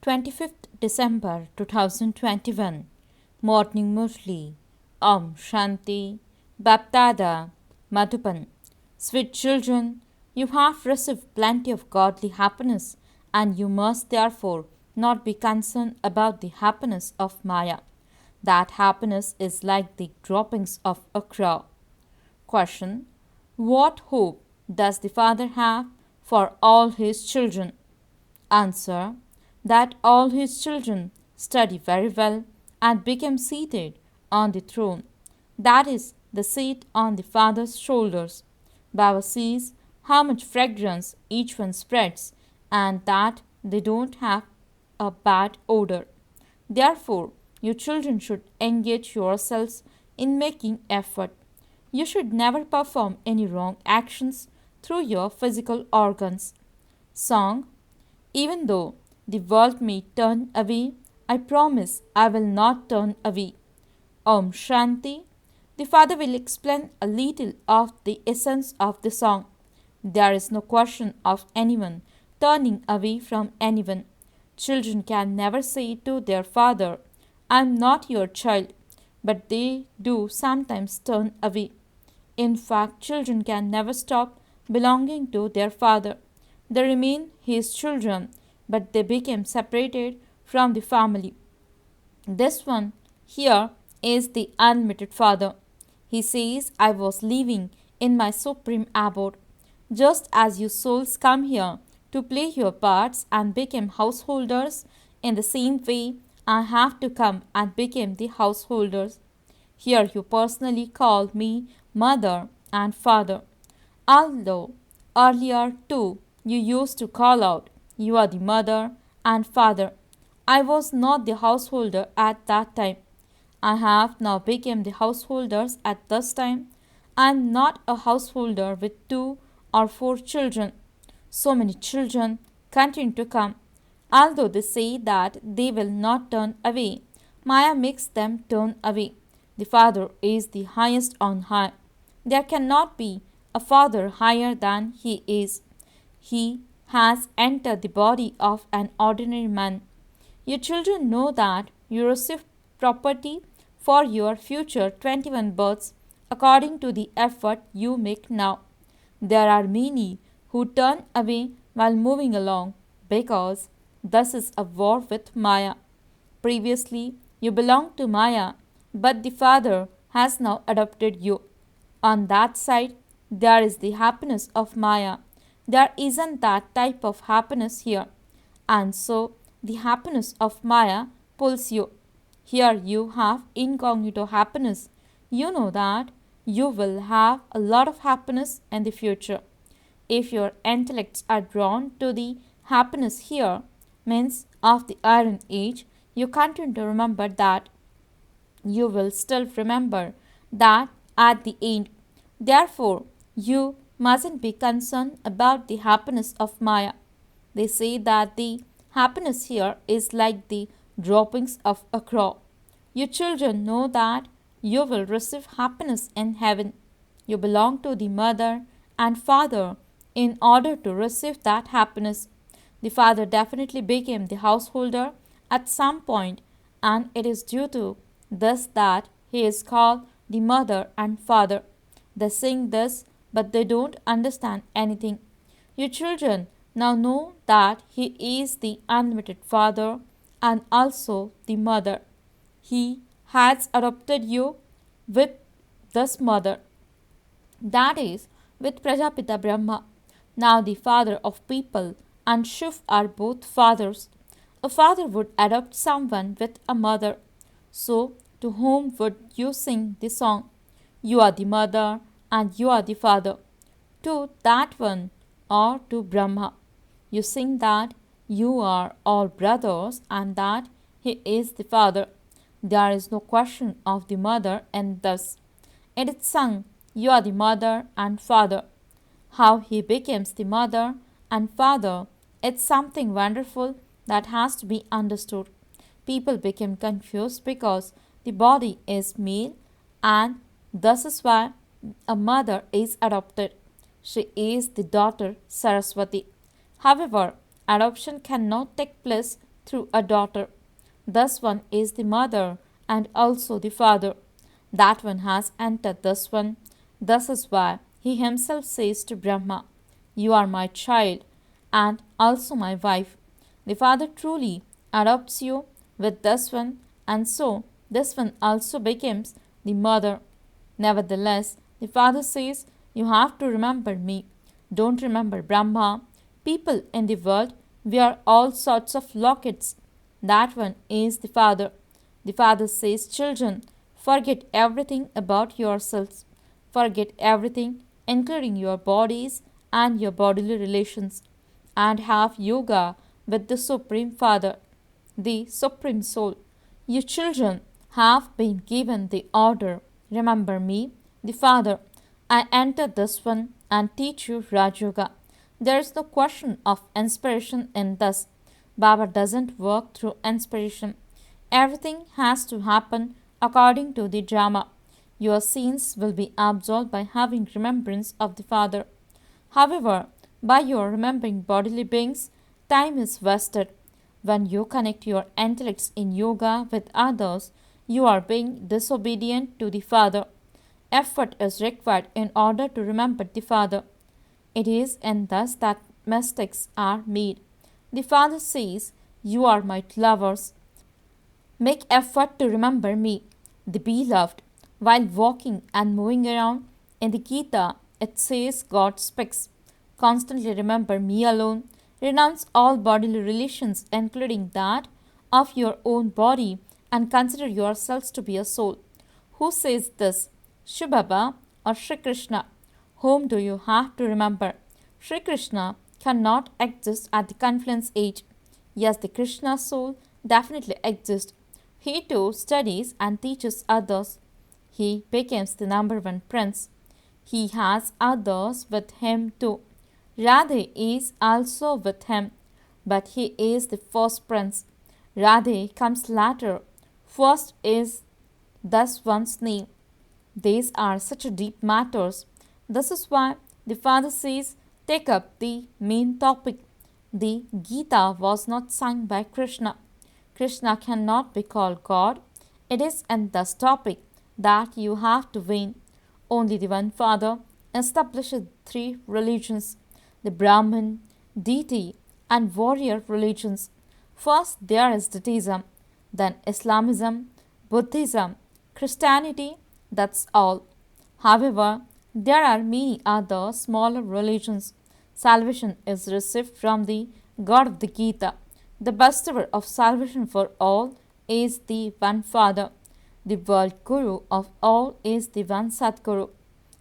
25th December 2021. Morning Murli. Om Shanti. Baptada. Madhuban. Sweet children, you have received plenty of godly happiness, and you must therefore not be concerned about the happiness of Maya. That happiness is like the droppings of a crow. Question. What hope does the Father have for all his children? Answer. That all his children study very well and become seated on the throne. That is the seat on the Father's shoulders. Baba sees how much fragrance each one spreads and that they don't have a bad odor. Therefore, you children should engage yourselves in making effort. You should never perform any wrong actions through your physical organs. Song. Even though the world may turn away, I promise I will not turn away. Om Shanti. The Father will explain a little of the essence of the song. There is no question of anyone turning away from anyone. Children can never say to their father, I am not your child, but they do sometimes turn away. In fact, children can never stop belonging to their father. They remain his children, but they became separated from the family. This one here is the unlimited Father. He says, I was living in my supreme abode. Just as you souls come here to play your parts and become householders, in the same way I have to come and become the householders. Here you personally call me mother and father. Although earlier too you used to call out, you are the mother and father. I was not the householder at that time. I have now become the householders at this time. I am not a householder with 2 or 4 children. So many children continue to come. Although they say that they will not turn away, Maya makes them turn away. The Father is the highest on high. There cannot be a Father higher than He is. He has entered the body of an ordinary man. Your children know that you receive property for your future 21 births according to the effort you make now. There are many who turn away while moving along because this is a war with Maya. Previously, you belonged to Maya, but the Father has now adopted you. On that side, there is the happiness of Maya. There isn't that type of happiness here. And so, the happiness of Maya pulls you. Here you have incognito happiness. You know that you will have a lot of happiness in the future. If your intellects are drawn to the happiness here, means of the Iron Age, you continue to remember that. You will still remember that at the end. Therefore, you mustn't be concerned about the happiness of Maya. They say that the happiness here is like the droppings of a crow. Your children know that you will receive happiness in heaven. You belong to the mother and father in order to receive that happiness. The father definitely became the householder at some point, and it is due to this that he is called the mother and father. They sing this, but they don't understand anything. Your children now know that he is the unlimited Father and also the mother. He has adopted you with this mother, that is, with Prajapita Brahma. Now the father of people and Shiv are both fathers. A father would adopt someone with a mother. So, to whom would you sing the song? You are the mother and you are the father. To that one or to Brahma. You sing that you are all brothers and that he is the father. There is no question of the mother in this. It is sung, you are the mother and father. How he becomes the mother and father, it's something wonderful that has to be understood. People become confused because the body is male and this is why a mother is adopted. She is the daughter Saraswati. However, adoption cannot take place through a daughter. This one is the mother and also the father. That one has entered this one. This is why he himself says to Brahma, "You are my child and also my wife." The father truly adopts you with this one, and so this one also becomes the mother. Nevertheless, the father says, "You have to remember me. Don't remember Brahma. People in the world wear all sorts of lockets. That one is the father." The father says, "Children, forget everything about yourselves. Forget everything, including your bodies and your bodily relations, and have yoga with the Supreme Father, the Supreme Soul. You children have been given the order. Remember me, the Father. I enter this one and teach you Raj Yoga. There is no question of inspiration in this. Baba doesn't work through inspiration. Everything has to happen according to the drama. Your sins will be absolved by having remembrance of the Father. However, by your remembering bodily beings, time is wasted. When you connect your intellects in yoga with others, you are being disobedient to the Father. Effort is required in order to remember the Father. It is in thus that mistakes are made. The Father says, "You are my lovers. Make effort to remember me, the beloved." While walking and moving around in the Gita, it says God speaks. Constantly remember me alone. Renounce all bodily relations, including that of your own body, and consider yourselves to be a soul. Who says this? Shiv Baba or Shri Krishna? Whom do you have to remember? Shri Krishna cannot exist at the confluence age. Yes, the Krishna soul definitely exists. He too studies and teaches others. He becomes the number one prince. He has others with him too. Radhe is also with him, but he is the first prince. Radhe comes later. First is thus one's name. These are such deep matters. This is why the father says, take up the main topic. The Gita was not sung by Krishna. Krishna cannot be called God. It is in this topic that you have to win. Only the one Father establishes three religions: the Brahmin, deity, and warrior religions. First there is Deitism, then Islamism, Buddhism, Christianity, that's all. However, there are many other smaller religions. Salvation is received from the God of the Gita. The bestower of salvation for all is the one Father. The world Guru of all is the one Sadguru.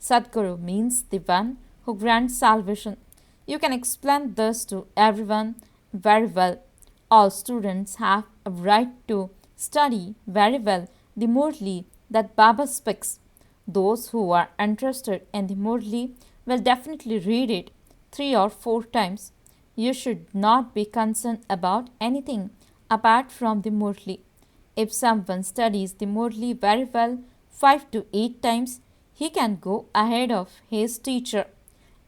Sadguru means the one who grants salvation. You can explain this to everyone very well. All students have a right to study very well the Murli that Baba speaks. Those who are interested in the Murli will definitely read it 3 or 4 times. You should not be concerned about anything apart from the Murli. If someone studies the Murli very well 5 to 8 times, he can go ahead of his teacher.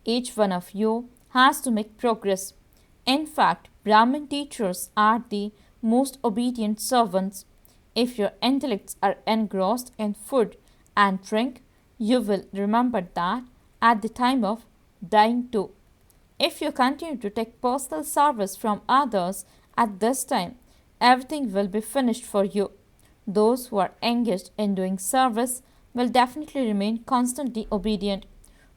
Each one of you has to make progress. In fact, Brahmin teachers are the most obedient servants. If your intellects are engrossed in food and drink, you will remember that at the time of dying too. If you continue to take personal service from others at this time, everything will be finished for you. Those who are engaged in doing service will definitely remain constantly obedient.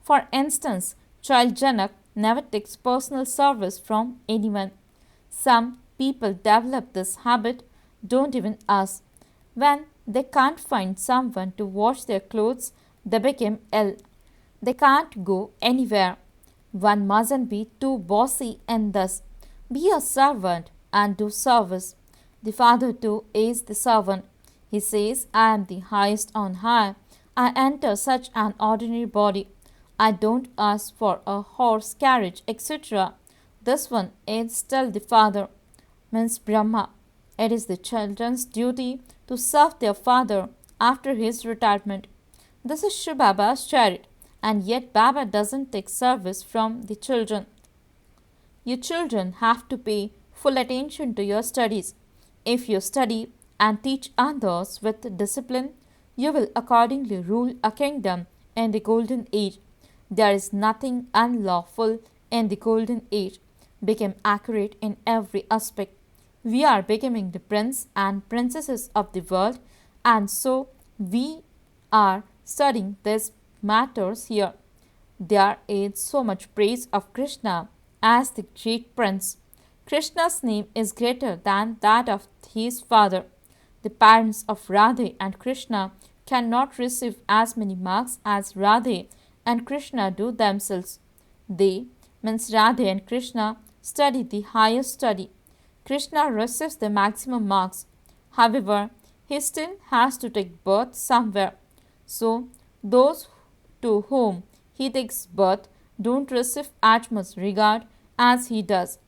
For instance, child Janak never takes personal service from anyone. Some people develop this habit, don't even ask. When they can't find someone to wash their clothes, they become ill. They can't go anywhere. One mustn't be too bossy in this. Be a servant and do service. The Father too is the servant. He says, "I am the highest on high. I enter such an ordinary body. I don't ask for a horse carriage, etc." This one is still the Father, means Brahma. It is the children's duty to serve their father after his retirement. This is Shiv Baba's chariot, and yet Baba doesn't take service from the children. You children have to pay full attention to your studies. If you study and teach others with discipline, you will accordingly rule a kingdom in the golden age. There is nothing unlawful in the golden age. Become accurate in every aspect. We are becoming the prince and princesses of the world, and so we are studying these matters here. There is so much praise of Krishna as the great prince. Krishna's name is greater than that of his father. The parents of Radhe and Krishna cannot receive as many marks as Radhe and Krishna do themselves. They, means Radhe and Krishna, study the highest study. Krishna receives the maximum marks. However, he still has to take birth somewhere. So, those to whom he takes birth don't receive as much regard as he does.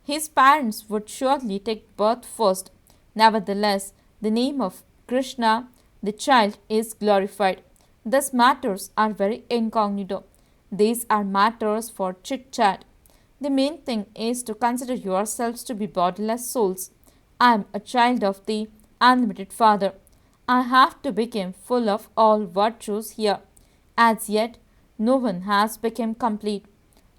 His parents would surely take birth first. Nevertheless, the name of Krishna, the child, is glorified. Thus, matters are very incognito. These are matters for chit chat. The main thing is to consider yourselves to be bodiless souls. I am a child of the unlimited Father. I have to become full of all virtues here. As yet, no one has become complete.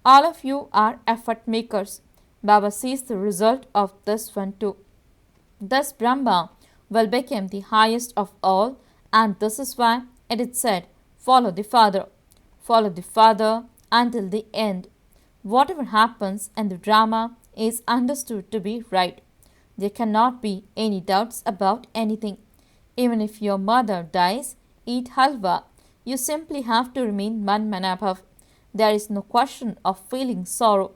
All of you are effort makers. Baba sees the result of this one too. Thus Brahma will become the highest of all, and this is why it is said, follow the Father. Follow the Father until the end. Whatever happens in the drama is understood to be right. There cannot be any doubts about anything. Even if your mother dies, eat halwa. You simply have to remain Manmanabhav. There is no question of feeling sorrow.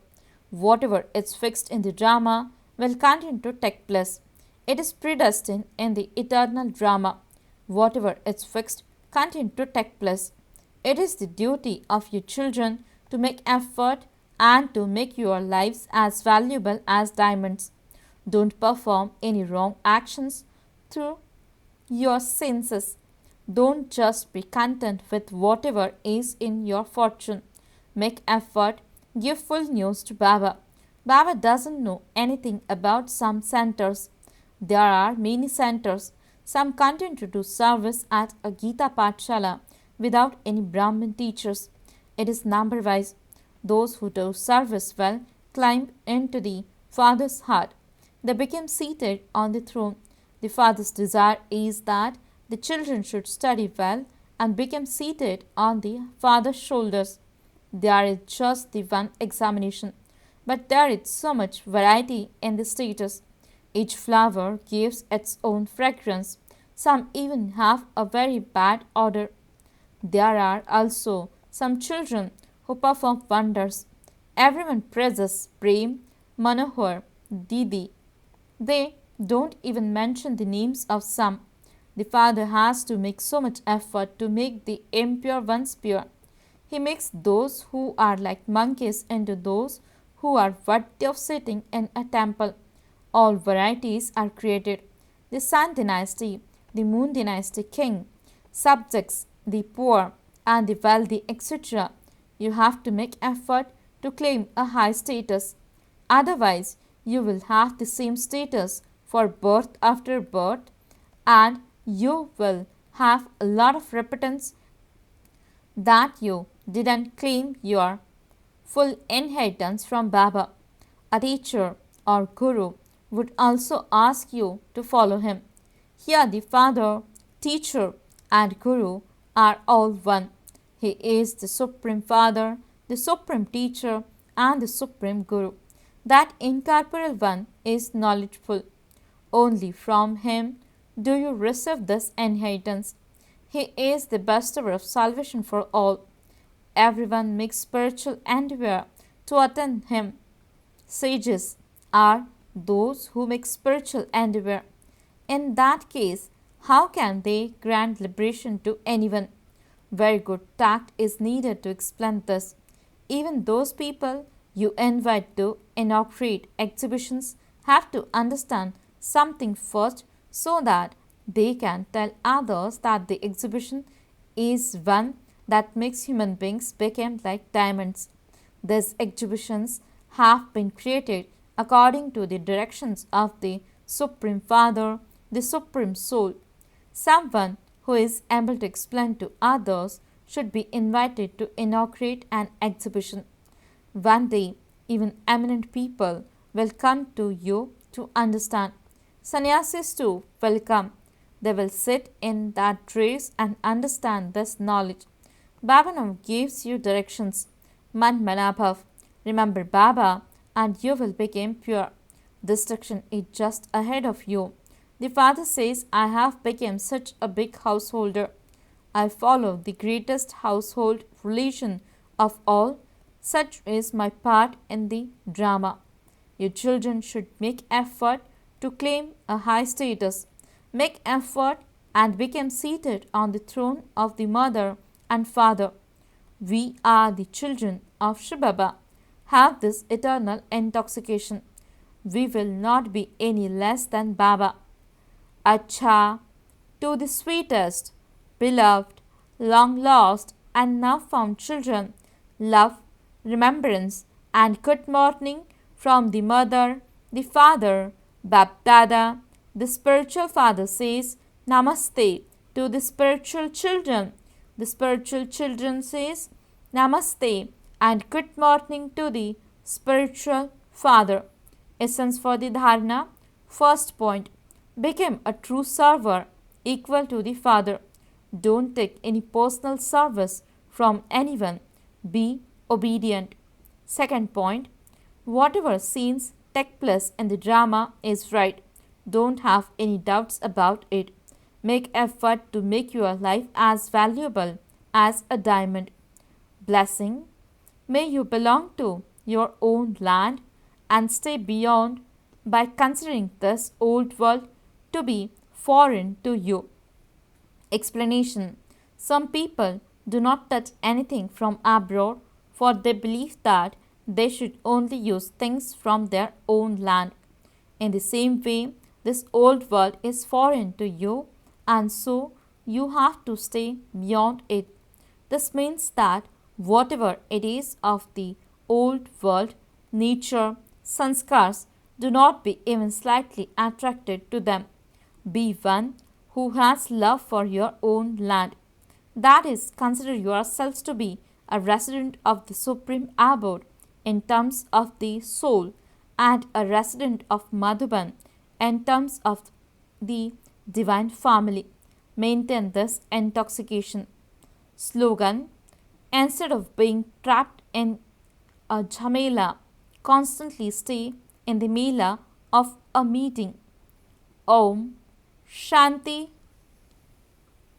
Whatever is fixed in the drama will continue to take place. It is predestined in the eternal drama. Whatever is fixed continue to take place. It is the duty of your children to make effort and to make your lives as valuable as diamonds. Don't perform any wrong actions through your senses. Don't just be content with whatever is in your fortune. Make effort. Give full news to Baba. Baba doesn't know anything about some centers. There are many centers. Some continue to do service at a Gita Pathshala without any Brahmin teachers. It is number wise. Those who do service well climb into the Father's heart. They become seated on the throne. The Father's desire is that the children should study well and become seated on the Father's shoulders. There is just the one examination, but there is so much variety in the status. Each flower gives its own fragrance. Some even have a very bad odor. There are also some children who perform wonders. Everyone praises Prem, Manohar, Didi. They don't even mention the names of some. The Father has to make so much effort to make the impure ones pure. He makes those who are like monkeys into those who are worthy of sitting in a temple. All varieties are created. The Sun dynasty, the Moon dynasty king, subjects, the poor, and the wealthy, etc. You have to make effort to claim a high status. Otherwise, you will have the same status for birth after birth, and you will have a lot of repentance that you didn't claim your full inheritance from Baba. A teacher or guru would also ask you to follow him. Here the Father, teacher and guru are all one. He is the Supreme Father, the Supreme Teacher and the Supreme Guru. That incorporeal one is knowledgeful. Only from him do you receive this inheritance. He is the bestower of salvation for all. Everyone makes spiritual endeavor to attain him. Sages are those who make spiritual endeavor. In that case, how can they grant liberation to anyone? Very good tact is needed to explain this. Even those people you invite to inaugurate exhibitions have to understand something first so that they can tell others that the exhibition is one that makes human beings become like diamonds. These exhibitions have been created according to the directions of the Supreme Father, the Supreme Soul. Someone who is able to explain to others should be invited to inaugurate an exhibition. One day, even eminent people will come to you to understand. Sannyasis too will come. They will sit in that race and understand this knowledge. Baba now gives you directions. Man Manabhav. Remember Baba and you will become pure. Destruction is just ahead of you. The father says, I have become such a big householder. I follow the greatest household relation of all. Such is my part in the drama. Your children should make effort to claim a high status. Make effort and become seated on the throne of the mother and father. We are the children of Shibaba. Have this eternal intoxication. We will not be any less than Baba. Acha, to the sweetest, beloved, long lost, and now found children, love, remembrance, and good morning from the mother, the father, Bapdada. The spiritual father says Namaste to the spiritual children. The spiritual children says Namaste and good morning to the spiritual father. Essence for the dharana. First point. Become a true server equal to the father. Don't take any personal service from anyone. Be obedient. Second point. Whatever scenes take place in the drama is right. Don't have any doubts about it. Make effort to make your life as valuable as a diamond. Blessing. May you belong to your own land and stay beyond by considering this old world to be foreign to you. Explanation. Some people do not touch anything from abroad for they believe that they should only use things from their own land. In the same way, this old world is foreign to you and so you have to stay beyond it. This means that whatever it is of the old world, nature, sanskars, do not be even slightly attracted to them. Be one who has love for your own land. That is, consider yourselves to be a resident of the supreme abode in terms of the soul and a resident of Madhuban in terms of the divine family. Maintain this intoxication. Slogan. Instead of being trapped in a jhamela, constantly stay in the mela of a meeting. Om Shanti